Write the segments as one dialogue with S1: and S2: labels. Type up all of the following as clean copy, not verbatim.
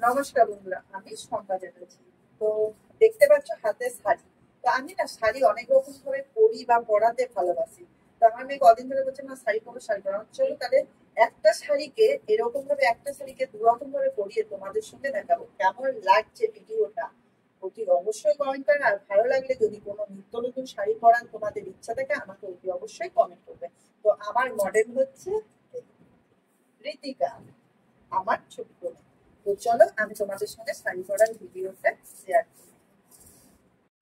S1: নমস্কার বন্ধুরা, আমি শম্পা চ্যাটার্জি। তো দেখতে পাচ্ছ হাতে শাড়ি। তো আমি না শাড়ি অনেক রকম ভাবে পরি বা পরাতে ভালোবাসি। তো আমার মেয়ে কদিন ধরে বলছে না শাড়ি পরো শাড়ি পরো। চলো তাহলে একটা শাড়িকে এরকম ভাবে একটা শাড়িকে দু রকম ভাবে পরিয়ে তোমাদের সঙ্গে দেখাবো কেমন লাগছে ভিডিওটা। অতি অবশ্যই কমেন্ট করে, আর ভালো লাগলে যদি কোনো নিত্য নতুন শাড়ি পরার তোমাদের ইচ্ছা থাকে আমাকে অতি অবশ্যই কমেন্ট করবে। তো আমার মডেল হচ্ছে ঋতিকা, আমার ছোট্ট মেয়ে। তো চলো আমি তোমাদের সঙ্গে শাড়ি পরার ভিডিওটা শেয়ার করি।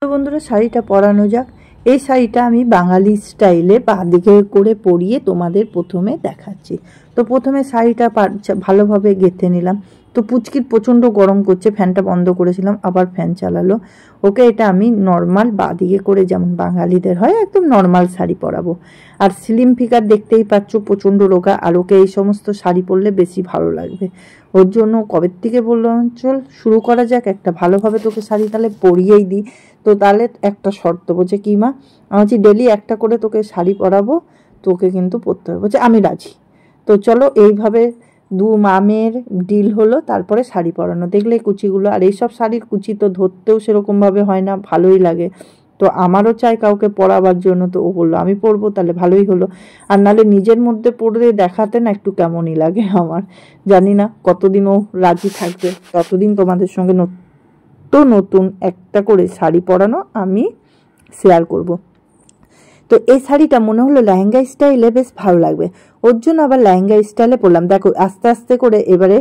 S2: তো বন্ধুরা, শাড়িটা পরানো যাক। এই শাড়িটা আমি বাঙালি স্টাইলে বাঁদিকে করে পরিয়ে তোমাদের প্রথমে দেখাচ্ছি। তো প্রথমে শাড়িটা ভালোভাবে গেঁথে নিলাম। তো পুচকির প্রচণ্ড গরম করছে, ফ্যানটা বন্ধ করেছিলাম, আবার ফ্যান চালালো। ওকে এটা আমি নর্মাল বাঁদিকে করে যেমন বাঙালিদের হয় একদম নর্মাল শাড়ি পরাবো। আর স্লিম ফিগার দেখতেই পাচ্ছ, প্রচণ্ড রোগা, আর ওকে এই সমস্ত শাড়ি পরলে বেশি ভালো লাগবে। ওর জন্য কবের থেকে বললাম চল শুরু করা যাক, একটা ভালোভাবে তোকে শাড়ি তাহলে পরিয়েই দিই। তো তাহলে একটা শর্ত, বলছে কি মা, আমি বলছি ডেলি একটা করে তোকে শাড়ি পরাবো, তোকে কিন্তু পরতে হবে। বলছে আমি রাজি। তো চলো এইভাবে দু মামের ডিল হলো, তারপরে শাড়ি পরানো। দেখলে এই কুচিগুলো, আর এইসব শাড়ির কুচি তো ধরতেও সেরকমভাবে হয় না, ভালোই লাগে। তো আমারও চাই কাউকে পরাবার জন্য, তো ও বললো আমি পরবো, তাহলে ভালোই হলো। আর নাহলে নিজের মধ্যে পরে দেখাতে না একটু কেমনই লাগে আমার। জানি না কতদিন ও রাজি থাকবে, ততদিন তোমাদের সঙ্গে নতুন একটা করে শাড়ি পরানো আমি শেয়ার করব। তো এই শাড়িটা মনে হলো লেহেঙ্গা স্টাইলে বেশ ভালো লাগবে, ওর জন্য আবার লেহেঙ্গা স্টাইলে পরলাম। দেখো আস্তে আস্তে করে এবারে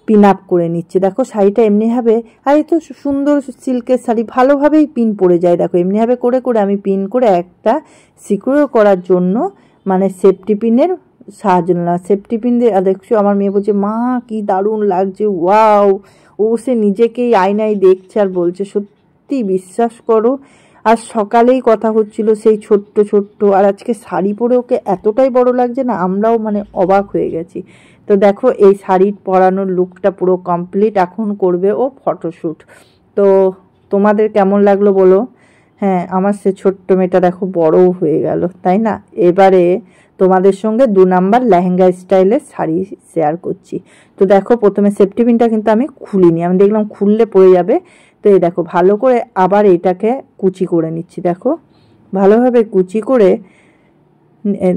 S2: পিন আপ করে নিচ্ছে। দেখো শাড়িটা এমনিভাবে, আর এই তো সুন্দর সিল্কের শাড়ি, ভালোভাবেই পিন পড়ে যায়। দেখো এমনিভাবে করে করে আমি পিন করে একটা সিকিউর করার জন্য মানে সেফটি পিনের সাহায্য নিলাম। সেফটি পিন দিয়ে দেখছো আমার মেয়ে বলছে মা কি দারুণ লাগছে, ওয়াও। ও সে নিজেকেই আয়নায় দেখছে আর বলছে সত্যি বিশ্বাস করো। আর সকালেই কথা হচ্ছিল সেই ছোট্ট ছোট্ট, আর আজকে শাড়ি পরে ওকে এতটাই বড় লাগছে না, আমরাও মানে অবাক হয়ে গেছি। তো দেখো এই শাড়ি পরানোর লুকটা পুরো কমপ্লিট, এখন করবে ও ফটোশ্যুট। তো তোমাদের কেমন লাগলো বলো। হ্যাঁ, আমার সে ছোট্ট মেয়েটা দেখো বড়ও হয়ে গেল, তাই না? এবারে তোমাদের সঙ্গে 2 নাম্বার লেহেঙ্গা স্টাইলের শাড়ি শেয়ার করছি। তো দেখো প্রথমে সেফটি পিনটা কিন্তু আমি খুলিনি, আমি দেখলাম খুললে পড়ে যাবে। তো এই দেখো ভালো করে আবার এটাকে কুচি করে নিচ্ছি। দেখো ভালোভাবে কুচি করে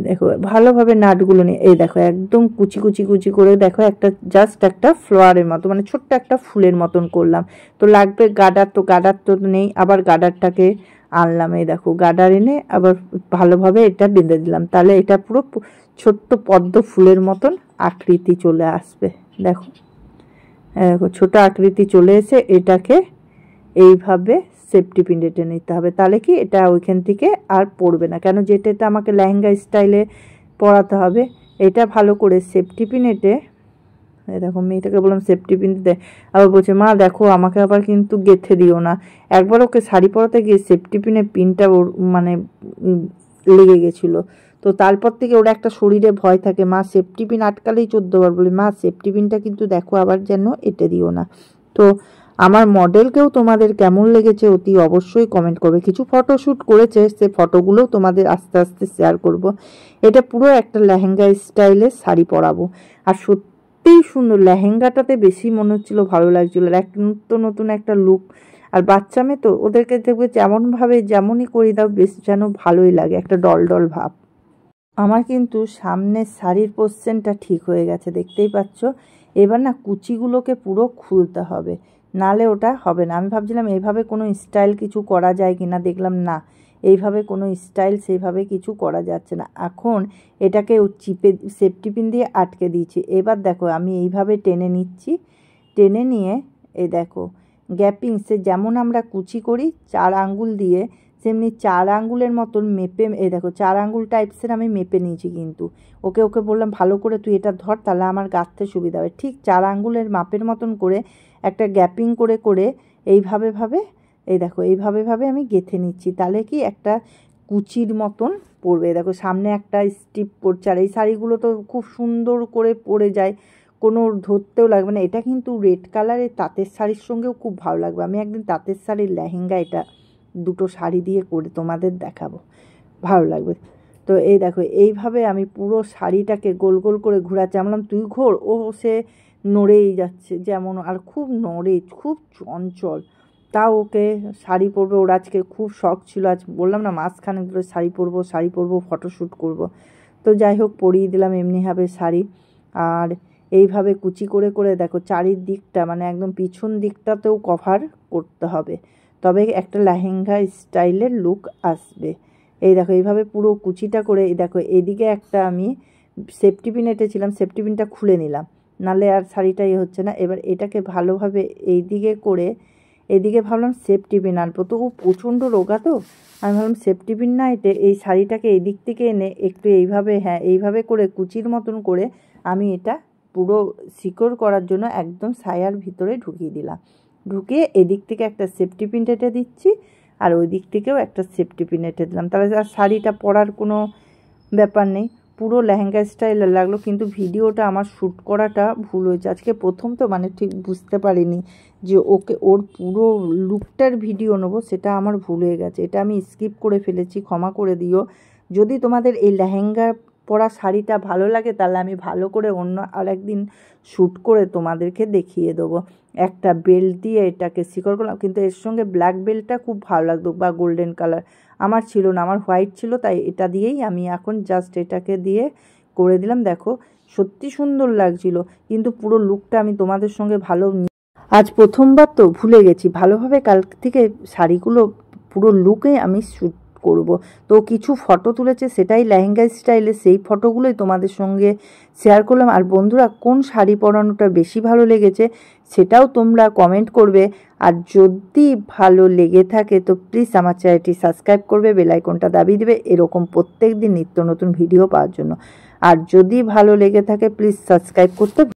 S2: দেখো ভালোভাবে নাটগুলো নিয়ে এই দেখো একদম কুচি কুচি কুচি করে দেখো একটা জাস্ট একটা ফ্লোয়ারের মতো মানে ছোট্ট একটা ফুলের মতন করলাম। তো লাগবে গার্ডার, তো গার্ডার তো নেই, আবার গার্ডারটাকে আনলাম। এই দেখো গার্ডার এনে আবার ভালোভাবে এটা বেঁধে দিলাম, তাহলে এটা পুরো ছোট্ট পদ্ম ফুলের মতন আকৃতি চলে আসবে। দেখো দেখো ছোট আকৃতি চলে এসে এটাকে এইভাবে সেফটি পিন টেনে নিতে হবে, তাহলে কি এটা ওইখান থেকে আর পড়বে না। কেন যেটা এটা আমাকে লেহেঙ্গা স্টাইলে পরাতে হবে, এটা ভালো করে সেফটি পিন এঁটে দেখো মেয়েটাকে বললাম সেফটি পিন দিতে, আবার বলছে মা দেখো আমাকে আবার কিন্তু গেঁথে দিও না। একবার ওকে শাড়ি পরাতে গিয়ে সেফটি পিনের পিনটা ওর মানে লেগে গেছিলো। তো তারপর থেকে ওর একটা শরীরে ভয় থাকে, মা সেফটি পিন আটকালেই 14 বার বলি মা সেফটি পিনটা কিন্তু দেখো আবার যেন এঁটে দিও না। তো আমার মডেলকেও তোমাদের কেমন লেগেছে অতি অবশ্যই কমেন্ট করবে। কিছু ফটোশ্যুট করেছে, সে ফটোগুলোও তোমাদের আস্তে আস্তে শেয়ার করব। এটা পুরো একটা লেহেঙ্গা স্টাইলের শাড়ি পরাবো, আর সত্যিই সুন্দর। লেহেঙ্গাটাতে বেশি মনে হচ্ছিলো ভালো লাগছিলো, নতুন একটা লুক। আর বাচ্চা মেয়ে তো ওদেরকে দেখবে যেমনভাবে যেমনই করি দাও বেশ যেন ভালোই লাগে, একটা ডল ডল ভাব। আমার কিন্তু সামনের শাড়ির পোর্শনটা ঠিক হয়ে গেছে, দেখতেই পাচ্ছ। এবার না কুচিগুলোকে পুরো খুলতে হবে, নালে ওটা হবে না। আমি ভাবছিলাম এইভাবে কোনো স্টাইল কিছু করা যায় কি না, দেখলাম না এইভাবে কোনো স্টাইল সেইভাবে কিছু করা যাচ্ছে না। এখন এটাকে চিপে সেফটি পিন দিয়ে আটকে দিয়েছি। এবার দেখো আমি এইভাবে টেনে নিচ্ছি, টেনে নিয়ে এই দেখো গ্যাপিং সে যেমন আমরা কুচি করি 4 আঙ্গুল দিয়ে, সেমনি 4 আঙ্গুলের মতন মেপে এই দেখো 4 আঙ্গুল টাইপসের আমি মেপে নিয়েছি। কিন্তু ওকে বললাম ভালো করে তুই এটা ধর, তাহলে আমার গাঁথতে সুবিধা হবে। ঠিক 4 আঙ্গুলের মাপের মতন করে একটা গ্যাপিং করে করে এইভাবে এই দেখো এইভাবে আমি গেঁথে নিচ্ছি, তাহলে কি একটা কুচির মতন পড়বে। দেখো সামনে একটা স্টিপ পড়ছে, আর এই শাড়িগুলো তো খুব সুন্দর করে পরে যায়, কোনো ধরতেও লাগবে না। এটা কিন্তু রেড কালারের তাঁতের শাড়ির সঙ্গেও খুব ভালো লাগবে। আমি একদিন তাঁতের শাড়ির লেহেঙ্গা এটা দুটো শাড়ি দিয়ে করে তোমাদের দেখাবো, ভালো লাগবে। তো এই দেখো এইভাবে আমি পুরো শাড়িটাকে গোল গোল করে ঘোরাচ্ছি। আমি বললাম তুই ঘোর, ও সে নড়েই যাচ্ছে যেমন, আর খুব নড়ে, খুব চঞ্চল। তাও ওকে শাড়ি পরবে, ওর আজকে খুব শখ ছিল, আজ বললাম না মাসখানেক ধরে শাড়ি পরবো ফটোশ্যুট করব। তো যাই হোক পরিয়ে দিলাম এমনিভাবে শাড়ি। আর এইভাবে কুচি করে করে দেখো চারিদিকটা মানে একদম পিছন দিকটাতেও কভার করতে হবে, তবে একটা লেহেঙ্গা স্টাইলের লুক আসবে। এই দেখো এইভাবে পুরো কুচিটা করে, এই দেখো এদিকে একটা আমি সেফটি পিন এঁটেছিলাম, সেফটি পিনটা খুলে নিলাম, নাহলে আর শাড়িটাই হচ্ছে না। এবার এটাকে ভালোভাবে এইদিকে করে, এদিকে ভাবলাম সেফটি পিন আনবো, তো ও প্রচণ্ড রোগা, তো আমি ভাবলাম সেফটি পিন না এঁটে এই শাড়িটাকে এই দিক থেকে এনে একটু এইভাবে, হ্যাঁ এইভাবে করে কুচির মতন করে আমি এটা পুরো সিকিউর করার জন্য একদম সায়ার ভিতরে ঢুকিয়ে দিলাম। ঢুকিয়ে এদিক থেকে একটা সেফটি পিন এঁটে দিচ্ছি, আর ওই দিক থেকেও একটা সেফটি পিন এঁটে দিলাম, তাহলে আর শাড়িটা পরার কোনো ব্যাপার নেই, পুরো লেহেঙ্গা স্টাইলে লাগলো। কিন্তু ভিডিওটা আমার শ্যুট করাটা ভুল হয়েছে, আজকে প্রথম তো মানে ঠিক বুঝতে পারিনি যে ওর পুরো লুকটার ভিডিও নেবো, সেটা আমার ভুল হয়ে গেছে, এটা আমি স্কিপ করে ফেলেছি, ক্ষমা করে দিও। যদি তোমাদের এই লেহেঙ্গা পরা শাড়িটা ভালো লাগে তাহলে আমি ভালো করে অন্য আরেকদিন শ্যুট করে তোমাদেরকে দেখিয়ে দেবো। একটা বেল্ট দিয়ে এটাকে সিকিউর করলাম, কিন্তু এর সঙ্গে ব্ল্যাক বেল্টটা খুব ভালো লাগতো বা গোল্ডেন কালার, আমার ছিল না, আমার হোয়াইট ছিল, তাই এটা দিয়েই আমি এখন জাস্ট এটাকে দিয়ে করে দিলাম। দেখো সত্যি সুন্দর লাগছিল, কিন্তু পুরো লুকটা আমি তোমাদের সঙ্গে ভালো, আজ প্রথমবার তো ভুলে গেছি ভালোভাবে, কাল থেকে শাড়িগুলো পুরো লুকে আমি শ্যুট করব। তো কিছু ফটো তুলেছে সেটাই লেহেঙ্গা স্টাইলে, সেই ফটোগুলোই তোমাদের সঙ্গে শেয়ার করলাম। আর বন্ধুরা কোন শাড়ি পরানোটা বেশি ভালো লেগেছে সেটাও তোমরা কমেন্ট করবে। আর যদি ভালো লেগে থাকে তো প্লিজ আমার চ্যানেলটি সাবস্ক্রাইব করবে, বেল আইকনটা দাবিয়ে দেবে এরকম প্রত্যেক দিন নিত্য নতুন ভিডিও পাওয়ার জন্য। আর যদি ভালো লেগে থাকে প্লিজ সাবস্ক্রাইব করতে